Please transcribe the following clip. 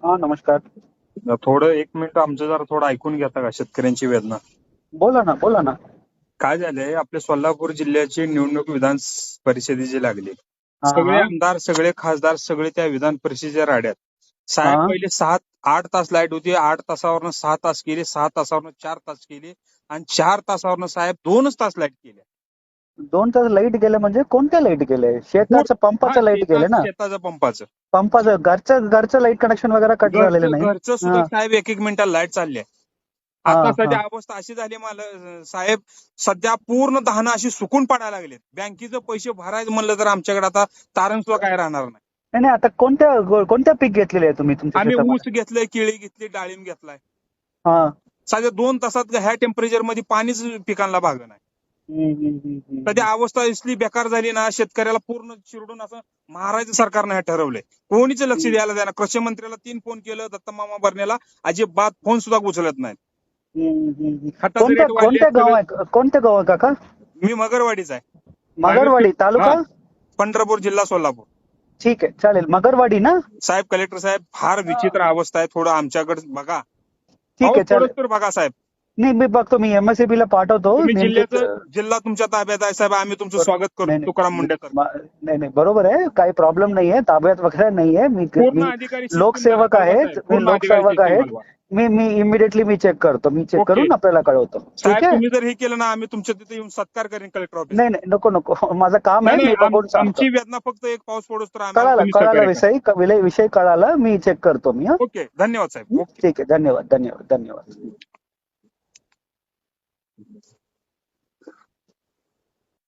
हा, नमस्कार. थोडं 1 मिनिट आमचं जरा थोडं ऐकून घेता का शेतकऱ्यांची वेदना? बोला ना, बोला ना. काय झालंय, आपल्या सोलापूर जिल्ह्याची निवडणूक विधान परिषदेची लागली. हा सगळे हा आमदार, सगळे खासदार, सगळे त्या विधान परिषदेच्या राड्यात. साहेब हा. पहिले 7-8 तास लाईट होती, 8 तासावरनं 6 तास केली, 6 तासावरनं 4 तास केली आणि 4 तासावरनं साहेब 2च तास लाईट केल्या. 2 तास लाईट गेले म्हणजे कोणत्या लाईट गेले? शेताचं हा, पंपाचं लाईट गेले ना? शेताचं पंपाचं. पंपाचं घरचं लाईट कनेक्शन वगैरे कट झालेलं नाही. घरचं सुद्धा हा साहेब 1-1 मिनिटाला लाईट चालली आहे. हा आता हा. सध्या अवस्था अशी झाली मला साहेब, सध्या पूर्ण धानं अशी सुकून पडायला लागलेत. बँकेचे पैसे भरायचं म्हणलं तर आमच्याकडे आता तारण सुद्धा काय राहणार नाही. नाही नाही, आता कोणत्या पीक घेतलेले आहे तुम्ही तुमच्या आम्ही ऊस शेतामध्ये? घेतलंय, केळी घेतली, डाळिंब घेतलाय. हा. साध्या 2 तासात ह्या टेम्परेचर मध्ये पाणीच पिकांना भागं नाही. सध्या अवस्था इसली बेकार झाली ना, शेतकऱ्याला पूर्ण चिरडून असं मारायचं सरकारनं हे ठरवलंय. कोणीच लक्ष द्यायला द्या ना. कृषी मंत्र्याला 3 फोन केलं, दत्तमामा भरण्याला अजिबात फोन सुद्धा उचलत नाहीत. खताचे कोणत्या रेट वाढले कोणत्या गाव सगळे. आहे, कोणत्या गाव आहे काका? मी मगरवाडीचा आहे. मगरवाडी हा, तालुका? पंढरपूर जिल्हा सोलापूर. ठीक आहे, चालेल. मगरवाडी ना? साहेब, कलेक्टर साहेब, फार विचित्र अवस्था आहे. थोडं आमच्याकडे बघा. ठीक अहो, आहे, चालेल. थोडंच तर बघा साहेब. नाही, मी बघतो. मी एमएससीबी ला पाठवतो तुम्ही नेमके. जिल्हा तुमच्या ताब्यात आहे साहेब. आम्ही तुमचं स्वागत नाही करतो तुकाराम मुंडे सर. नाही नाही, बरोबर आहे. काही प्रॉब्लेम नाहीये, ताब्यात वगैरे नाहीये. मी पूर्ण अधिकारी लोकसेवक आहेत. मी लोकसेवक आहेत. मी इमिडिएटली चेक करतो. मी चेक करून आपल्याला कळवतो. ठीक साहेब, आहे. तुम्ही जर हे केलं ना, आम्ही तुमच्या तिथे येऊन सत्कार करेन कलेक्टर ऑफिस. नाही नाही, नको नको, माझं काम आहे. मी बघून सांगतो. आमची वेदना फक्त एक पाऊस पडूच तर आम्हाला तुम्ही कळाला सहकार्य करा. विषय कळाला. मी चेक करतो. मी ओके, धन्यवाद साहेब. ओके. ठीक आहे. धन्यवाद धन्यवाद धन्यवाद.